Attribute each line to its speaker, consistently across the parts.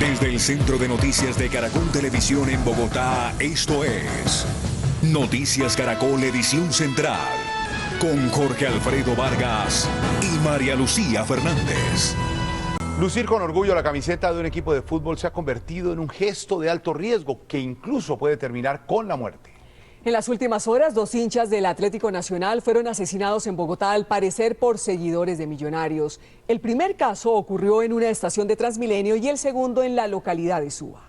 Speaker 1: Desde el Centro de Noticias de Caracol Televisión en Bogotá, esto es Noticias Caracol Edición Central, con Jorge Alfredo Vargas y María Lucía Fernández.
Speaker 2: Lucir con orgullo la camiseta de un equipo de fútbol se ha convertido en un gesto de alto riesgo que incluso puede terminar con la muerte.
Speaker 3: En las últimas horas, 2 hinchas del Atlético Nacional fueron asesinados en Bogotá, al parecer por seguidores de Millonarios. El primer caso ocurrió en una estación de Transmilenio y el segundo en la localidad de Suba.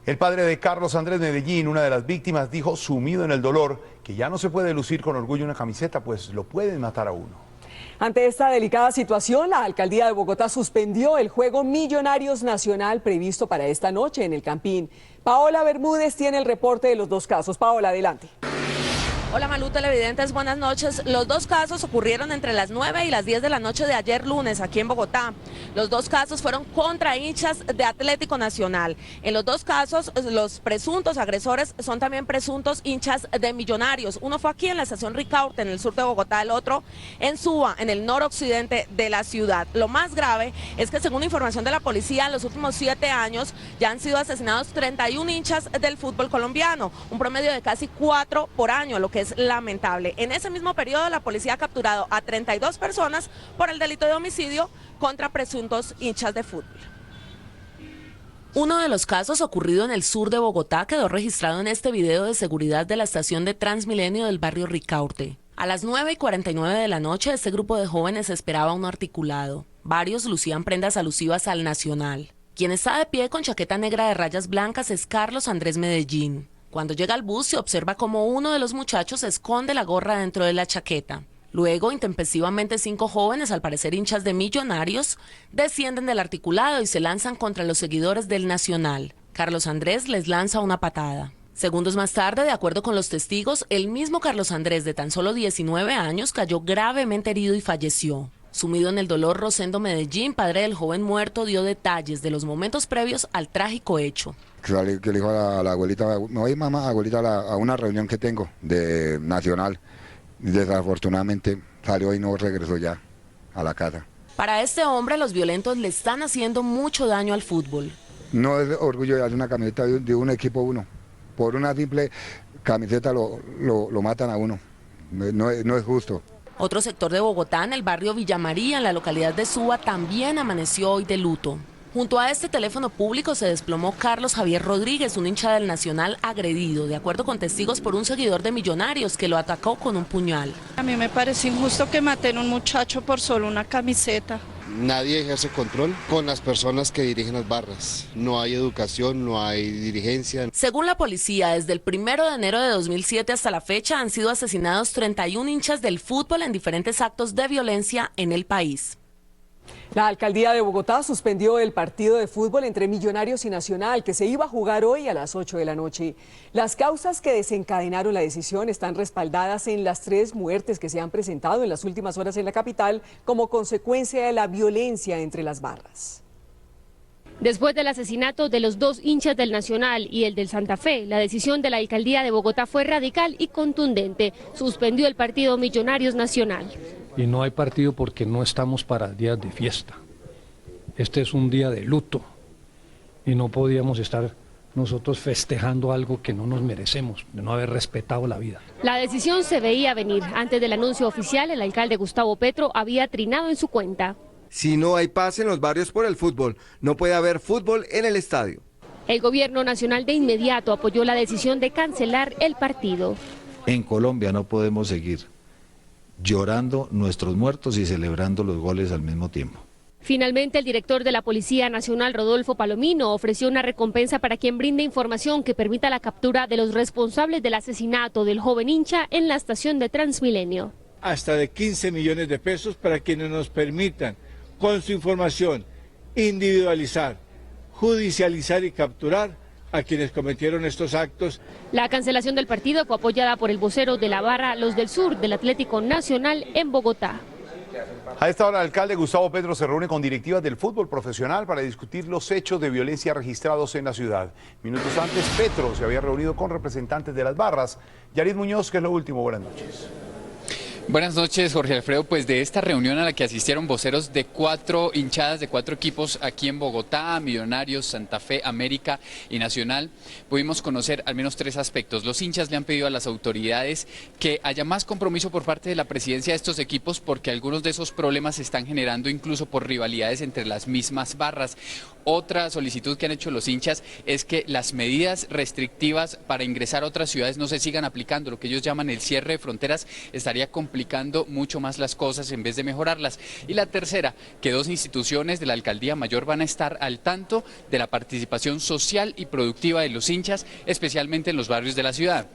Speaker 2: El padre de Carlos Andrés Medellín, una de las víctimas, dijo, sumido en el dolor, que ya no se puede lucir con orgullo una camiseta, pues lo pueden matar a uno.
Speaker 3: Ante esta delicada situación, la alcaldía de Bogotá suspendió el juego Millonarios Nacional previsto para esta noche en el Campín. Paola Bermúdez tiene el reporte de los 2 casos. Paola, adelante.
Speaker 4: Hola Malú, televidentes, buenas noches. Los 2 casos ocurrieron entre las 9 y las 10 de la noche de ayer lunes aquí en Bogotá. Los 2 casos fueron contra hinchas de Atlético Nacional. En los 2 casos, los presuntos agresores son también presuntos hinchas de Millonarios. Uno fue aquí en la estación Ricaurte, en el sur de Bogotá, el otro en Suba, en el noroccidente de la ciudad. Lo más grave es que, según información de la policía, en los últimos 7 años ya han sido asesinados 31 hinchas del fútbol colombiano, un promedio de casi 4 por año, lo que es lamentable. En ese mismo periodo, la policía ha capturado a 32 personas por el delito de homicidio contra presuntos hinchas de fútbol. Uno de los casos ocurrido en el sur de Bogotá quedó registrado en este video de seguridad de la estación de Transmilenio del barrio Ricaurte. A las 9:49 de la noche, este grupo de jóvenes esperaba un articulado. Varios lucían prendas alusivas al Nacional. Quien está de pie con chaqueta negra de rayas blancas es Carlos Andrés Medellín. Cuando llega al bus, se observa como uno de los muchachos esconde la gorra dentro de la chaqueta. Luego, intempestivamente, 5 jóvenes, al parecer hinchas de Millonarios, descienden del articulado y se lanzan contra los seguidores del Nacional. Carlos Andrés les lanza una patada. Segundos más tarde, de acuerdo con los testigos, el mismo Carlos Andrés, de tan solo 19 años, cayó gravemente herido y falleció. Sumido en el dolor, Rosendo Medellín, padre del joven muerto, dio detalles de los momentos previos al trágico hecho.
Speaker 5: Que le dijo a la abuelita, me voy mamá, abuelita, a una reunión que tengo de Nacional. Desafortunadamente salió y no regresó ya a la casa.
Speaker 4: Para este hombre, los violentos le están haciendo mucho daño al fútbol.
Speaker 5: No es orgullo de hacer una camiseta de un equipo uno. Por una simple camiseta lo matan a uno. No es justo.
Speaker 4: Otro sector de Bogotá, en el barrio Villa María, en la localidad de Suba, también amaneció hoy de luto. Junto a este teléfono público se desplomó Carlos Javier Rodríguez, un hincha del Nacional agredido, de acuerdo con testigos, por un seguidor de Millonarios que lo atacó con un puñal.
Speaker 6: A mí me parece injusto que maten a un muchacho por solo una camiseta.
Speaker 7: Nadie ejerce control con las personas que dirigen las barras. No hay educación, no hay dirigencia.
Speaker 4: Según la policía, desde el 1 de enero de 2007 hasta la fecha han sido asesinados 31 hinchas del fútbol en diferentes actos de violencia en el país.
Speaker 3: La alcaldía de Bogotá suspendió el partido de fútbol entre Millonarios y Nacional, que se iba a jugar hoy a las 8 de la noche. Las causas que desencadenaron la decisión están respaldadas en las 3 muertes que se han presentado en las últimas horas en la capital como consecuencia de la violencia entre las barras.
Speaker 8: Después del asesinato de los 2 hinchas del Nacional y el del Santa Fe, la decisión de la alcaldía de Bogotá fue radical y contundente. Suspendió el partido Millonarios Nacional.
Speaker 9: Y no hay partido porque no estamos para días de fiesta. Este es un día de luto y no podíamos estar nosotros festejando algo que no nos merecemos, de no haber respetado la vida.
Speaker 8: La decisión se veía venir. Antes del anuncio oficial, el alcalde Gustavo Petro había trinado en su cuenta.
Speaker 10: Si no hay paz en los barrios por el fútbol, no puede haber fútbol en el estadio.
Speaker 8: El gobierno nacional de inmediato apoyó la decisión de cancelar el partido.
Speaker 11: En Colombia no podemos seguir llorando nuestros muertos y celebrando los goles al mismo tiempo.
Speaker 8: Finalmente, el director de la Policía Nacional, Rodolfo Palomino, ofreció una recompensa para quien brinde información que permita la captura de los responsables del asesinato del joven hincha en la estación de Transmilenio.
Speaker 12: Hasta de 15 millones de pesos para quienes nos permitan, con su información, individualizar, judicializar y capturar a quienes cometieron estos actos.
Speaker 8: La cancelación del partido fue apoyada por el vocero de la barra Los del Sur del Atlético Nacional en Bogotá.
Speaker 2: A esta hora, el alcalde Gustavo Petro se reúne con directivas del fútbol profesional para discutir los hechos de violencia registrados en la ciudad. Minutos antes, Petro se había reunido con representantes de las barras. Yarit Muñoz, ¿qué es lo último? Buenas noches.
Speaker 13: Buenas noches, Jorge Alfredo. Pues de esta reunión a la que asistieron voceros de 4 hinchadas de 4 equipos aquí en Bogotá, Millonarios, Santa Fe, América y Nacional, pudimos conocer al menos 3 aspectos. Los hinchas le han pedido a las autoridades que haya más compromiso por parte de la presidencia de estos equipos porque algunos de esos problemas se están generando incluso por rivalidades entre las mismas barras. Otra solicitud que han hecho los hinchas es que las medidas restrictivas para ingresar a otras ciudades no se sigan aplicando. Lo que ellos llaman el cierre de fronteras estaría complicando mucho más las cosas en vez de mejorarlas. Y la tercera, que 2 instituciones de la Alcaldía Mayor van a estar al tanto de la participación social y productiva de los hinchas, especialmente en los barrios de la ciudad.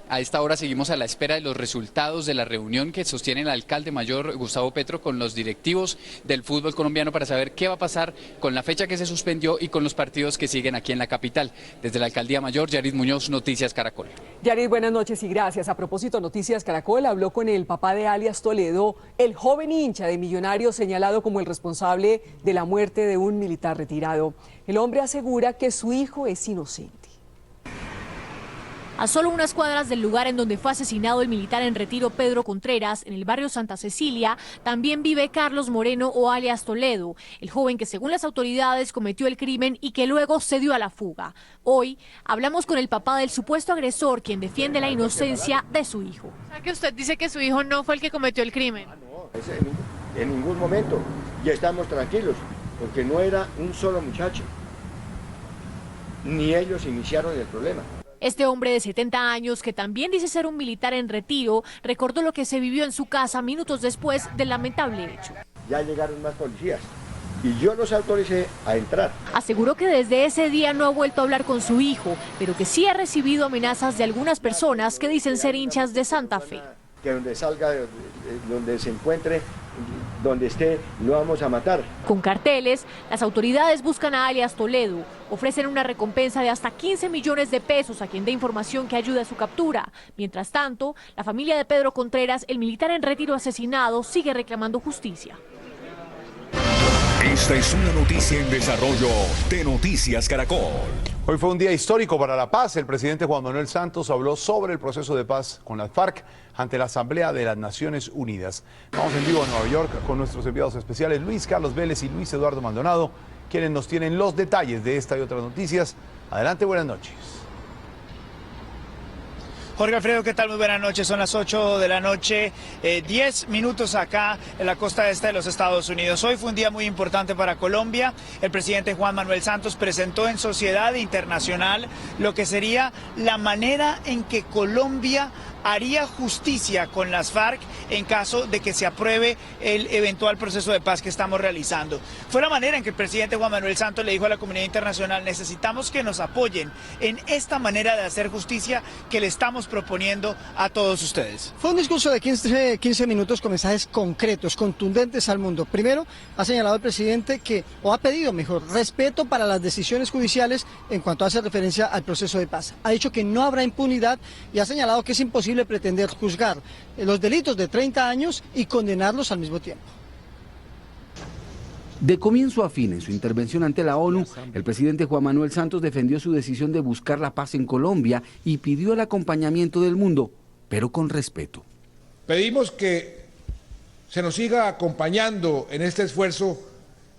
Speaker 13: A esta hora seguimos a la espera de los resultados de la reunión que sostiene el alcalde mayor Gustavo Petro con los directivos del fútbol colombiano para saber qué va a pasar con la fecha que se suspendió y con los partidos que siguen aquí en la capital. Desde la alcaldía mayor, Yarid Muñoz, Noticias Caracol.
Speaker 3: Yarid, buenas noches y gracias. A propósito, Noticias Caracol habló con el papá de alias Toledo, el joven hincha de Millonarios señalado como el responsable de la muerte de un militar retirado. El hombre asegura que su hijo es inocente.
Speaker 14: A solo unas cuadras del lugar en donde fue asesinado el militar en retiro Pedro Contreras, en el barrio Santa Cecilia, también vive Carlos Moreno o alias Toledo, el joven que según las autoridades cometió el crimen y que luego se dio a la fuga. Hoy hablamos con el papá del supuesto agresor, quien defiende la inocencia de su hijo.
Speaker 15: O sea que usted dice que su hijo no fue el que cometió el crimen.
Speaker 16: En ningún momento. Ya estamos tranquilos, porque no era un solo muchacho. Ni ellos iniciaron el problema.
Speaker 14: Este hombre de 70 años, que también dice ser un militar en retiro, recordó lo que se vivió en su casa minutos después del lamentable hecho.
Speaker 16: Ya llegaron más policías y yo los autoricé a entrar.
Speaker 14: Aseguró que desde ese día no ha vuelto a hablar con su hijo, pero que sí ha recibido amenazas de algunas personas que dicen ser hinchas de Santa Fe.
Speaker 16: Que donde salga, donde se encuentre, donde esté, lo vamos a matar.
Speaker 14: Con carteles, las autoridades buscan a alias Toledo. Ofrecen una recompensa de hasta 15 millones de pesos a quien dé información que ayude a su captura. Mientras tanto, la familia de Pedro Contreras, el militar en retiro asesinado, sigue reclamando justicia.
Speaker 1: Esta es una noticia en desarrollo de Noticias Caracol.
Speaker 2: Hoy fue un día histórico para la paz. El presidente Juan Manuel Santos habló sobre el proceso de paz con las FARC ante la Asamblea de las Naciones Unidas. Vamos en vivo a Nueva York con nuestros enviados especiales Luis Carlos Vélez y Luis Eduardo Maldonado, quienes nos tienen los detalles de esta y otras noticias. Adelante, buenas noches.
Speaker 17: Jorge Alfredo, ¿qué tal? Muy buenas noches. Son las 8 de la noche, 10 minutos acá en la costa este de los Estados Unidos. Hoy fue un día muy importante para Colombia. El presidente Juan Manuel Santos presentó en sociedad internacional lo que sería la manera en que Colombia haría justicia con las FARC en caso de que se apruebe el eventual proceso de paz que estamos realizando. Fue la manera en que el presidente Juan Manuel Santos le dijo a la comunidad internacional: necesitamos que nos apoyen en esta manera de hacer justicia que le estamos proponiendo a todos ustedes.
Speaker 18: Fue un discurso de 15 minutos con mensajes concretos, contundentes al mundo. Primero, ha señalado el presidente ha pedido respeto para las decisiones judiciales en cuanto hace referencia al proceso de paz. Ha dicho que no habrá impunidad y ha señalado que es imposible pretender juzgar los delitos de 30 años y condenarlos al mismo tiempo.
Speaker 19: De comienzo a fin, en su intervención ante la ONU, el presidente Juan Manuel Santos defendió su decisión de buscar la paz en Colombia y pidió el acompañamiento del mundo, pero con respeto.
Speaker 20: Pedimos que se nos siga acompañando en este esfuerzo,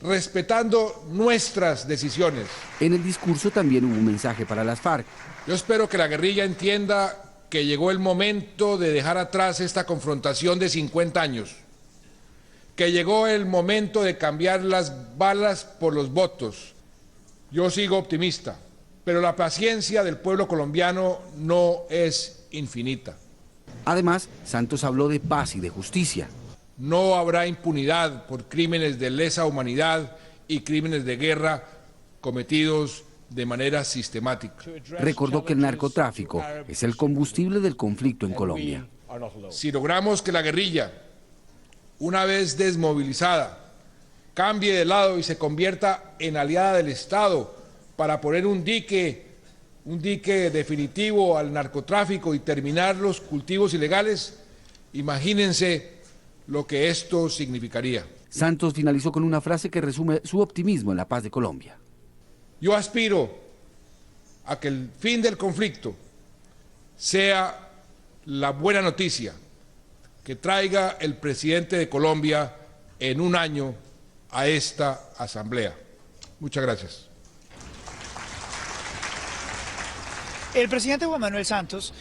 Speaker 20: respetando nuestras decisiones.
Speaker 19: En el discurso también hubo un mensaje para las FARC.
Speaker 20: Yo espero que la guerrilla entienda que llegó el momento de dejar atrás esta confrontación de 50 años, que llegó el momento de cambiar las balas por los votos. Yo sigo optimista, pero la paciencia del pueblo colombiano no es infinita.
Speaker 19: Además, Santos habló de paz y de justicia.
Speaker 20: No habrá impunidad por crímenes de lesa humanidad y crímenes de guerra cometidos de manera sistemática.
Speaker 19: Recordó que el narcotráfico es el combustible del conflicto en Colombia.
Speaker 20: Si logramos que la guerrilla, una vez desmovilizada, cambie de lado y se convierta en aliada del Estado para poner un dique definitivo al narcotráfico y terminar los cultivos ilegales, imagínense lo que esto significaría.
Speaker 19: Santos finalizó con una frase que resume su optimismo en la paz de Colombia.
Speaker 20: Yo aspiro a que el fin del conflicto sea la buena noticia que traiga el presidente de Colombia en un año a esta asamblea. Muchas gracias.
Speaker 17: El presidente Juan Manuel Santos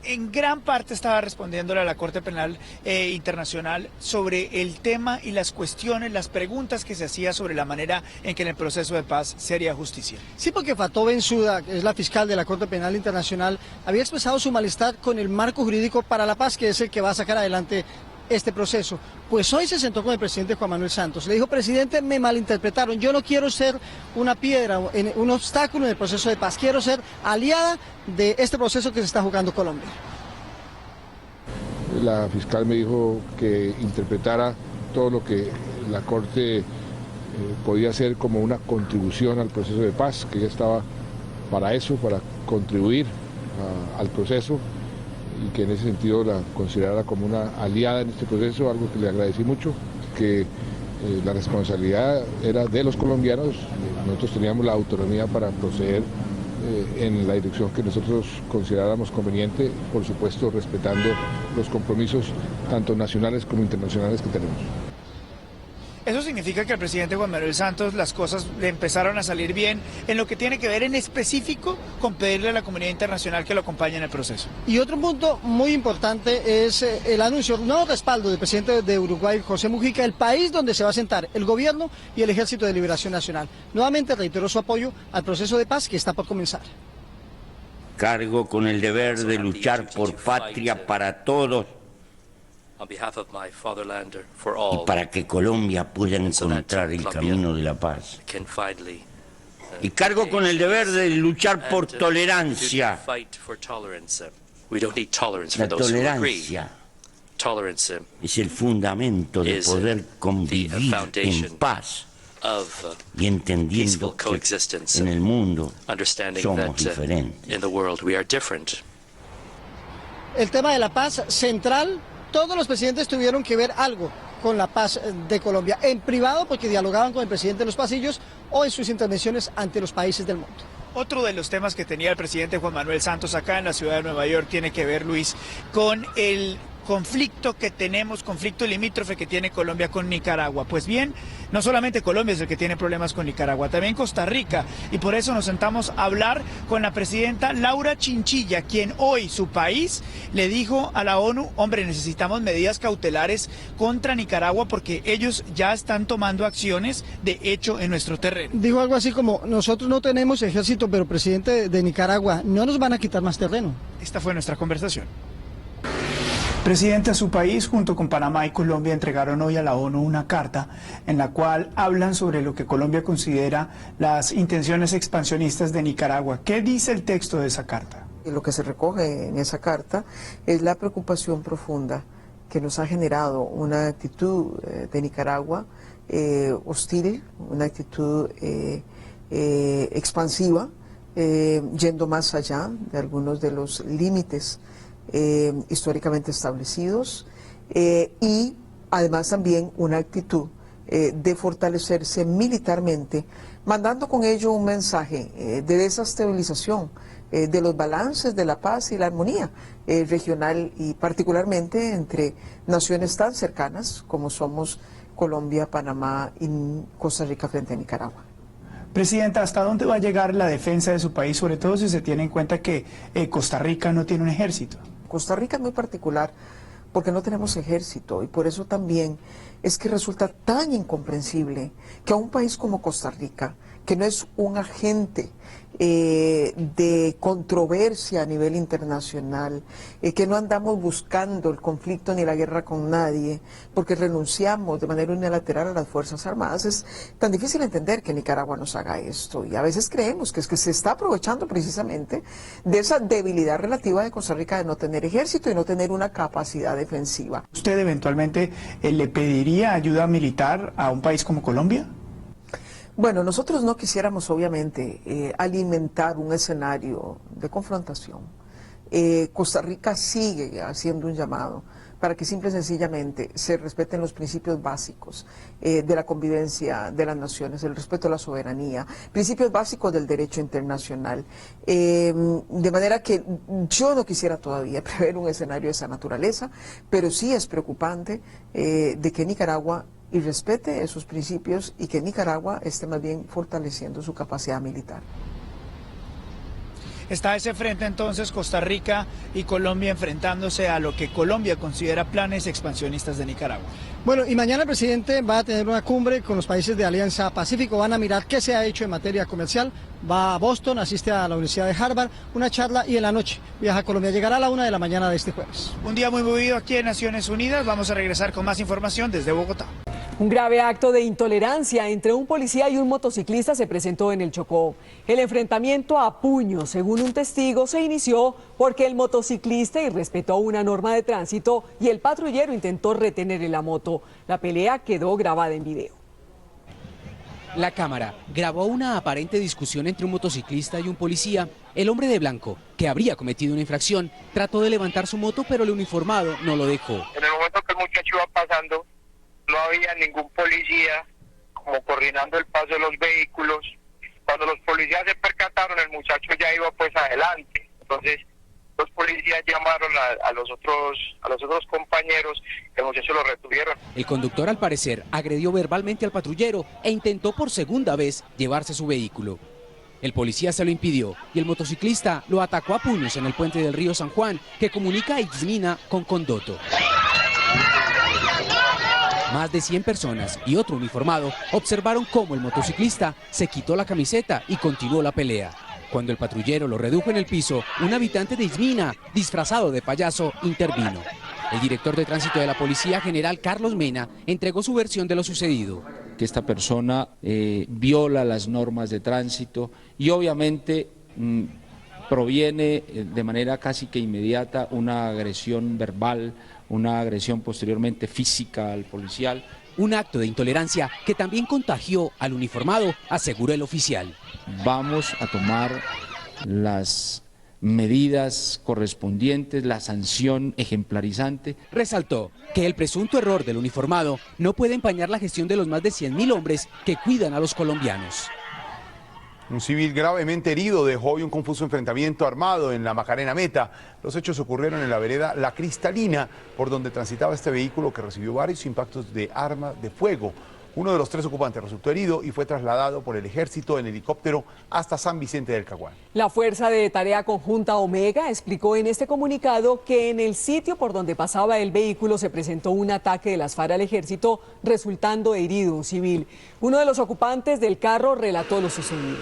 Speaker 17: en gran parte estaba respondiéndole a la Corte Penal Internacional sobre el tema y las cuestiones, las preguntas que se hacía sobre la manera en que en el proceso de paz se haría justicia.
Speaker 18: Sí, porque Fatou Bensouda, que es la fiscal de la Corte Penal Internacional, había expresado su malestar con el marco jurídico para la paz, que es el que va a sacar adelante este proceso. Pues hoy se sentó con el presidente Juan Manuel Santos. Le dijo: presidente, me malinterpretaron. Yo no quiero ser una piedra, un obstáculo en el proceso de paz. Quiero ser aliada de este proceso que se está jugando Colombia.
Speaker 20: La fiscal me dijo que interpretara todo lo que la Corte podía hacer como una contribución al proceso de paz, que ella estaba para eso, para contribuir al proceso, y que en ese sentido la considerara como una aliada en este proceso, algo que le agradecí mucho, que la responsabilidad era de los colombianos. Nosotros teníamos la autonomía para proceder en la dirección que nosotros consideráramos conveniente, por supuesto respetando los compromisos tanto nacionales como internacionales que tenemos.
Speaker 17: Eso significa que al presidente Juan Manuel Santos las cosas le empezaron a salir bien en lo que tiene que ver en específico con pedirle a la comunidad internacional que lo acompañe en el proceso.
Speaker 18: Y otro punto muy importante es el anuncio, un nuevo respaldo del presidente de Uruguay, José Mujica, el país donde se va a sentar el gobierno y el Ejército de Liberación Nacional. Nuevamente reiteró su apoyo al proceso de paz que está por comenzar.
Speaker 21: Cargo con el deber de luchar por patria para todos y para que Colombia pueda encontrar el camino de la paz. Y cargo con el deber de luchar por tolerancia. La tolerancia es el fundamento de poder convivir en paz y entendiendo que en el mundo somos diferentes.
Speaker 18: El tema de la paz central. Todos los presidentes tuvieron que ver algo con la paz de Colombia, en privado porque dialogaban con el presidente en los pasillos o en sus intervenciones ante los países del mundo.
Speaker 17: Otro de los temas que tenía el presidente Juan Manuel Santos acá en la ciudad de Nueva York tiene que ver, Luis, con el conflicto que tenemos, conflicto limítrofe que tiene Colombia con Nicaragua. Pues bien, no solamente Colombia es el que tiene problemas con Nicaragua, también Costa Rica, y por eso nos sentamos a hablar con la presidenta Laura Chinchilla, quien hoy su país le dijo a la ONU: hombre, necesitamos medidas cautelares contra Nicaragua porque ellos ya están tomando acciones de hecho en nuestro terreno.
Speaker 18: Dijo algo así como: nosotros no tenemos ejército, pero presidente de Nicaragua, no nos van a quitar más terreno.
Speaker 17: Esta fue nuestra conversación. Presidente, su país junto con Panamá y Colombia entregaron hoy a la ONU una carta en la cual hablan sobre lo que Colombia considera las intenciones expansionistas de Nicaragua. ¿Qué dice el texto de esa carta?
Speaker 22: Lo que se recoge en esa carta es la preocupación profunda que nos ha generado una actitud de Nicaragua hostil, una actitud expansiva, yendo más allá de algunos de los límites históricamente establecidos y además también una actitud de fortalecerse militarmente, mandando con ello un mensaje de desestabilización de los balances de la paz y la armonía regional y particularmente entre naciones tan cercanas como somos Colombia, Panamá y Costa Rica frente a Nicaragua.
Speaker 17: Presidenta, ¿hasta dónde va a llegar la defensa de su país, sobre todo si se tiene en cuenta que Costa Rica no tiene un ejército?
Speaker 22: Costa Rica es muy particular porque no tenemos ejército y por eso también es que resulta tan incomprensible que a un país como Costa Rica, que no es un agente de controversia a nivel internacional, que no andamos buscando el conflicto ni la guerra con nadie, porque renunciamos de manera unilateral a las Fuerzas Armadas, es tan difícil entender que Nicaragua nos haga esto. Y a veces creemos que es que se está aprovechando precisamente de esa debilidad relativa de Costa Rica de no tener ejército y no tener una capacidad defensiva.
Speaker 17: ¿Usted eventualmente le pediría ayuda militar a un país como Colombia?
Speaker 22: Bueno, nosotros no quisiéramos obviamente alimentar un escenario de confrontación. Costa Rica sigue haciendo un llamado para que simple y sencillamente se respeten los principios básicos de la convivencia de las naciones, el respeto a la soberanía, principios básicos del derecho internacional. De manera que yo no quisiera todavía prever un escenario de esa naturaleza, pero sí es preocupante de que Nicaragua y respete esos principios y que Nicaragua esté más bien fortaleciendo su capacidad militar.
Speaker 17: Está ese frente entonces, Costa Rica y Colombia enfrentándose a lo que Colombia considera planes expansionistas de Nicaragua.
Speaker 18: Bueno, y mañana el presidente va a tener una cumbre con los países de Alianza Pacífico, van a mirar qué se ha hecho en materia comercial, va a Boston, asiste a la Universidad de Harvard, una charla y en la noche viaja a Colombia, llegará a la 1 de la mañana de este jueves.
Speaker 17: Un día muy movido aquí en Naciones Unidas, vamos a regresar con más información desde Bogotá.
Speaker 3: Un grave acto de intolerancia entre un policía y un motociclista se presentó en el Chocó. El enfrentamiento a puños, según un testigo, se inició porque el motociclista irrespetó una norma de tránsito y el patrullero intentó retenerle la moto. La pelea quedó grabada en video.
Speaker 5: La cámara grabó una aparente discusión entre un motociclista y un policía. El hombre de blanco, que habría cometido una infracción, trató de levantar su moto, pero el uniformado no lo dejó.
Speaker 6: En el momento que el muchacho iba pasando, no había ningún policía como coordinando el paso de los vehículos. Cuando los policías se percataron, el muchacho ya iba pues adelante. Entonces los policías llamaron a los otros compañeros, el muchacho lo retuvieron.
Speaker 5: El conductor, al parecer, agredió verbalmente al patrullero e intentó por segunda vez llevarse su vehículo. El policía se lo impidió y el motociclista lo atacó a puños en el puente del río San Juan, que comunica a Ixmina con Condoto. Más de 100 personas y otro uniformado observaron cómo el motociclista se quitó la camiseta y continuó la pelea. Cuando el patrullero lo redujo en el piso, un habitante de Ixmina, disfrazado de payaso, intervino. El director de tránsito de la Policía, general Carlos Mena, entregó su versión de lo sucedido.
Speaker 23: Que esta persona viola las normas de tránsito y obviamente proviene de manera casi que inmediata una agresión verbal, una agresión posteriormente física al policial.
Speaker 5: Un acto de intolerancia que también contagió al uniformado, aseguró el oficial.
Speaker 23: Vamos a tomar las medidas correspondientes, la sanción ejemplarizante.
Speaker 5: Resaltó que el presunto error del uniformado no puede empañar la gestión de los más de 100.000 hombres que cuidan a los colombianos.
Speaker 2: Un civil gravemente herido dejó hoy un confuso enfrentamiento armado en la Macarena Meta. Los hechos ocurrieron en la vereda La Cristalina, por donde transitaba este vehículo que recibió varios impactos de arma de fuego. Uno de los 3 ocupantes resultó herido y fue trasladado por el ejército en helicóptero hasta San Vicente del Caguán.
Speaker 3: La Fuerza de Tarea Conjunta Omega explicó en este comunicado que en el sitio por donde pasaba el vehículo se presentó un ataque de las FARC al ejército, resultando herido un civil. Uno de los ocupantes del carro relató lo sucedido.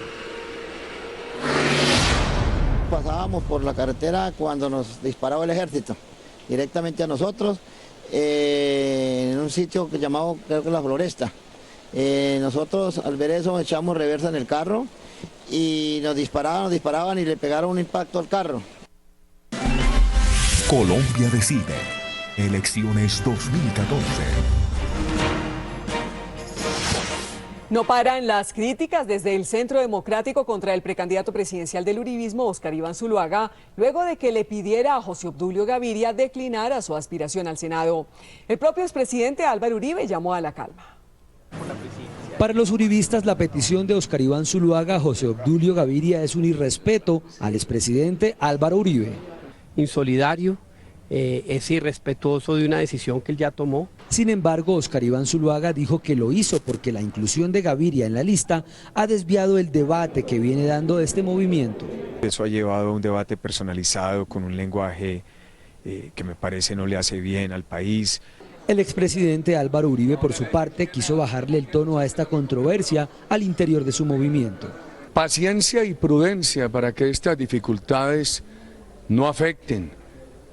Speaker 24: Pasábamos por la carretera cuando nos disparaba el ejército, directamente a nosotros. En un sitio que llamado, creo que La Floresta. Nosotros al ver eso echamos reversa en el carro y nos disparaban y le pegaron un impacto al carro.
Speaker 1: Colombia decide. Elecciones 2014.
Speaker 3: No paran las críticas desde el Centro Democrático contra el precandidato presidencial del uribismo, Óscar Iván Zuluaga, luego de que le pidiera a José Obdulio Gaviria declinara su aspiración al Senado. El propio expresidente Álvaro Uribe llamó a la calma.
Speaker 25: Para los uribistas, la petición de Óscar Iván Zuluaga a José Obdulio Gaviria es un irrespeto al expresidente Álvaro Uribe.
Speaker 26: Insolidario, es irrespetuoso de una decisión que él ya tomó.
Speaker 25: Sin embargo, Óscar Iván Zuluaga dijo que lo hizo porque la inclusión de Gaviria en la lista ha desviado el debate que viene dando este movimiento.
Speaker 27: Eso ha llevado a un debate personalizado con un lenguaje que me parece no le hace bien al país.
Speaker 25: El expresidente Álvaro Uribe, por su parte, quiso bajarle el tono a esta controversia al interior de su movimiento.
Speaker 28: Paciencia y prudencia para que estas dificultades no afecten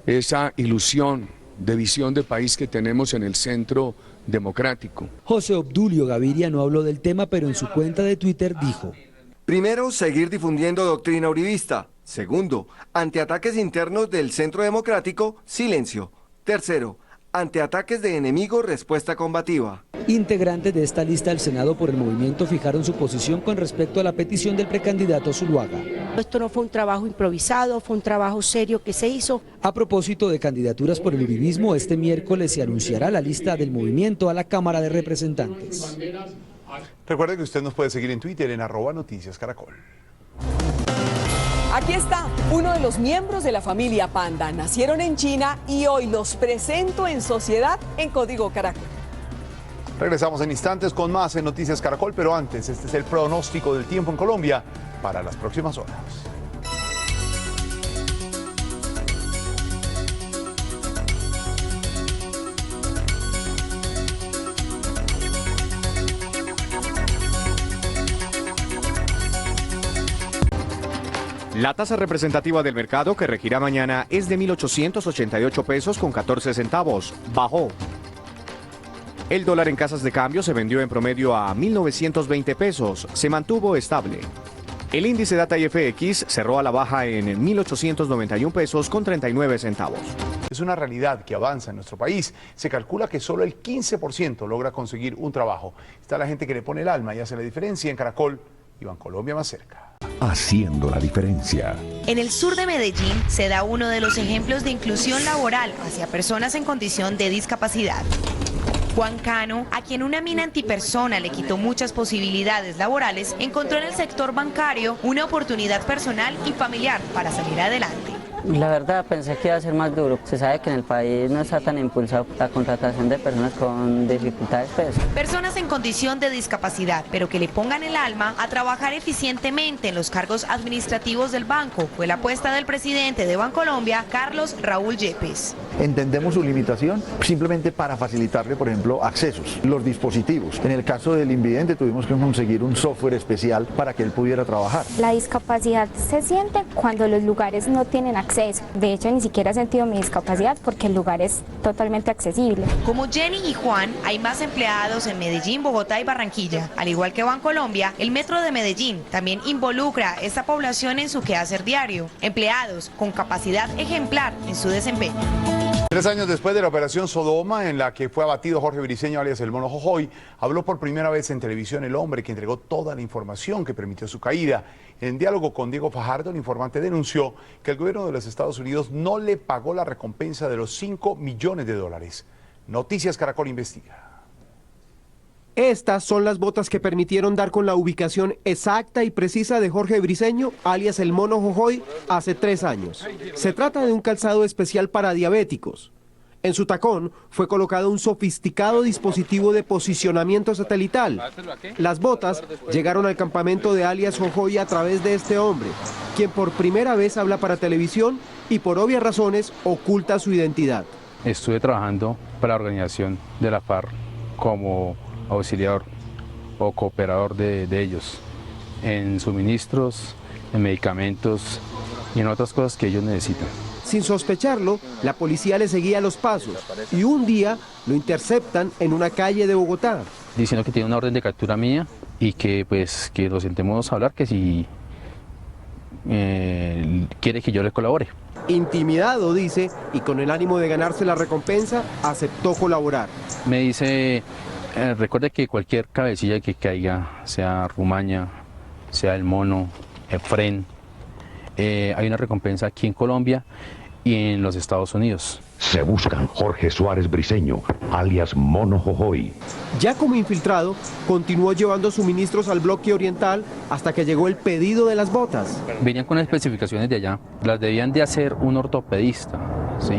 Speaker 28: esa ilusión de visión de país que tenemos en el Centro Democrático.
Speaker 25: José Obdulio Gaviria no habló del tema, pero en su cuenta de Twitter dijo:
Speaker 10: primero, seguir difundiendo doctrina uribista. Segundo, ante ataques internos del Centro Democrático, silencio. Tercero, Ante ataques de enemigos, respuesta combativa.
Speaker 25: Integrantes de esta lista del Senado por el movimiento fijaron su posición con respecto a la petición del precandidato Zuluaga.
Speaker 4: Esto no fue un trabajo improvisado, fue un trabajo serio que se hizo.
Speaker 25: A propósito de candidaturas por el uribismo, este miércoles se anunciará la lista del movimiento a la Cámara de Representantes.
Speaker 2: Recuerde que usted nos puede seguir en Twitter en @noticiascaracol.
Speaker 3: Aquí está uno de los miembros de la familia Panda. Nacieron en China y hoy los presento en sociedad en Código Caracol.
Speaker 2: Regresamos en instantes con más en Noticias Caracol, pero antes, este es el pronóstico del tiempo en Colombia para las próximas horas.
Speaker 7: La tasa representativa del mercado que regirá mañana es de 1.888 pesos con 14 centavos. Bajó. El dólar en casas de cambio se vendió en promedio a 1.920 pesos. Se mantuvo estable. El índice Data IFX cerró a la baja en 1.891 pesos con 39 centavos.
Speaker 2: Es una realidad que avanza en nuestro país. Se calcula que solo el 15% logra conseguir un trabajo. Está la gente que le pone el alma y hace la diferencia. En Caracol, Iván Colombia más cerca.
Speaker 1: Haciendo la diferencia.
Speaker 8: En el sur de Medellín se da uno de los ejemplos de inclusión laboral hacia personas en condición de discapacidad. Juan Cano, a quien una mina antipersona le quitó muchas posibilidades laborales, encontró en el sector bancario una oportunidad personal y familiar para salir adelante.
Speaker 9: La verdad pensé que iba a ser más duro. Se sabe que en el país no está tan impulsado la contratación de personas con dificultades.
Speaker 8: Personas en condición de discapacidad, pero que le pongan el alma a trabajar eficientemente en los cargos administrativos del banco, fue la apuesta del presidente de Bancolombia, Carlos Raúl Yepes.
Speaker 11: Entendemos su limitación simplemente para facilitarle, por ejemplo, accesos, los dispositivos. En el caso del invidente tuvimos que conseguir un software especial para que él pudiera trabajar.
Speaker 12: La discapacidad se siente cuando los lugares no tienen acceso. De hecho, ni siquiera he sentido mi discapacidad porque el lugar es totalmente accesible.
Speaker 8: Como Jenny y Juan, hay más empleados en Medellín, Bogotá y Barranquilla. Al igual que Bancolombia, el Metro de Medellín también involucra a esta población en su quehacer diario. Empleados con capacidad ejemplar en su desempeño.
Speaker 2: 3 años después de la operación Sodoma, en la que fue abatido Jorge Briceño, alias El Mono Jojoy, habló por primera vez en televisión el hombre que entregó toda la información que permitió su caída. En diálogo con Diego Fajardo, el informante denunció que el gobierno de los Estados Unidos no le pagó la recompensa de los $5 millones. Noticias Caracol investiga.
Speaker 13: Estas son las botas que permitieron dar con la ubicación exacta y precisa de Jorge Briceño, alias El Mono Jojoy, hace 3 años. Se trata de un calzado especial para diabéticos. En su tacón fue colocado un sofisticado dispositivo de posicionamiento satelital. Las botas llegaron al campamento de alias Jojoy a través de este hombre, quien por primera vez habla para televisión y por obvias razones oculta su identidad.
Speaker 15: Estuve trabajando para la organización de la FARC como auxiliar o cooperador de ellos en suministros, en medicamentos y en otras cosas que ellos necesitan.
Speaker 13: Sin sospecharlo, la policía le seguía los pasos y un día lo interceptan en una calle de Bogotá.
Speaker 15: Diciendo que tiene una orden de captura mía y que pues que lo sentemos a hablar, que si quiere que yo le colabore.
Speaker 13: Intimidado, dice, y con el ánimo de ganarse la recompensa, aceptó colaborar.
Speaker 15: Me dice, recuerde que cualquier cabecilla que caiga, sea Rumaña, sea El Mono, Efren, hay una recompensa aquí en Colombia y en los Estados Unidos.
Speaker 1: Se buscan Jorge Suárez Briceño, alias Mono Jojoy.
Speaker 13: Ya como infiltrado, continuó llevando suministros al bloque oriental hasta que llegó el pedido de las botas.
Speaker 15: Venían con especificaciones de allá, las debían de hacer un ortopedista, ¿sí?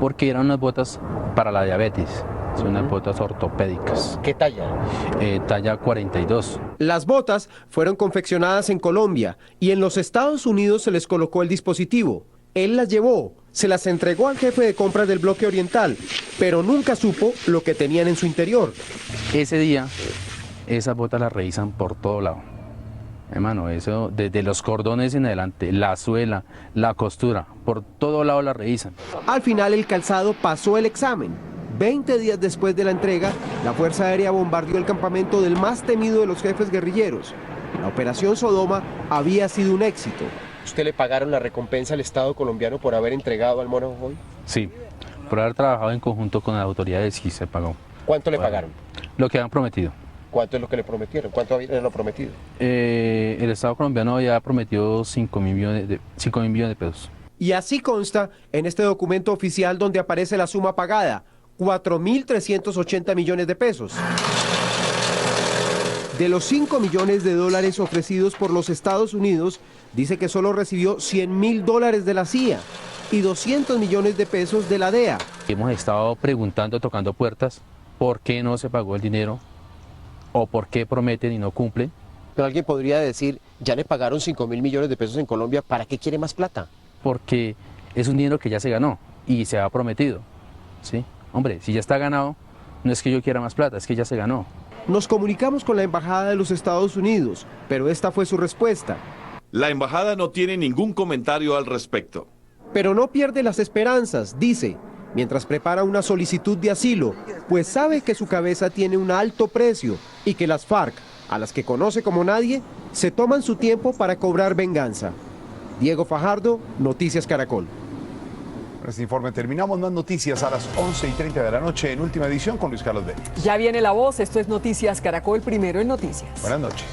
Speaker 15: Porque eran unas botas para la diabetes. Son unas botas ortopédicas.
Speaker 13: ¿Qué talla?
Speaker 15: Talla 42.
Speaker 13: Las botas fueron confeccionadas en Colombia y en los Estados Unidos se les colocó el dispositivo. Él las llevó, se las entregó al jefe de compras del bloque oriental, pero nunca supo lo que tenían en su interior.
Speaker 15: Ese día, esas botas las revisan por todo lado. Hermano, eso desde los cordones en adelante, la suela, la costura, por todo lado la revisan.
Speaker 13: Al final el calzado pasó el examen. 20 días después de la entrega, la Fuerza Aérea bombardeó el campamento del más temido de los jefes guerrilleros. La operación Sodoma había sido un éxito.
Speaker 29: ¿Usted le pagaron la recompensa al Estado colombiano por haber entregado al Mono Jojoy?
Speaker 15: Sí, por haber trabajado en conjunto con las autoridades sí se pagó.
Speaker 14: ¿Cuánto le pagaron?
Speaker 15: Lo que han prometido.
Speaker 14: ¿Cuánto es lo que le prometieron? ¿Cuánto habían lo prometido?
Speaker 15: El Estado colombiano ya prometió 5.000 millones de pesos.
Speaker 13: Y así consta en este documento oficial donde aparece la suma pagada, 4.380 millones de pesos. De los 5 millones de dólares ofrecidos por los Estados Unidos, dice que solo recibió $100.000 de la CIA y 200 millones de pesos de la DEA.
Speaker 15: Hemos estado preguntando, tocando puertas, ¿por qué no se pagó el dinero? ¿O por qué prometen y no cumplen?
Speaker 14: Pero alguien podría decir, ya le pagaron 5.000 millones de pesos en Colombia, ¿para qué quiere más plata?
Speaker 15: Porque es un dinero que ya se ganó y se ha prometido, ¿sí? Hombre, si ya está ganado, no es que yo quiera más plata, es que ya se ganó.
Speaker 13: Nos comunicamos con la Embajada de los Estados Unidos, pero esta fue su respuesta.
Speaker 16: La embajada no tiene ningún comentario al respecto.
Speaker 13: Pero no pierde las esperanzas, dice, mientras prepara una solicitud de asilo, pues sabe que su cabeza tiene un alto precio y que las FARC, a las que conoce como nadie, se toman su tiempo para cobrar venganza. Diego Fajardo, Noticias Caracol.
Speaker 2: Con este informe terminamos. Más noticias a las 11:30 de la noche en Última Edición con Luis Carlos B.
Speaker 3: Ya viene La Voz, esto es Noticias Caracol, primero en Noticias.
Speaker 2: Buenas noches.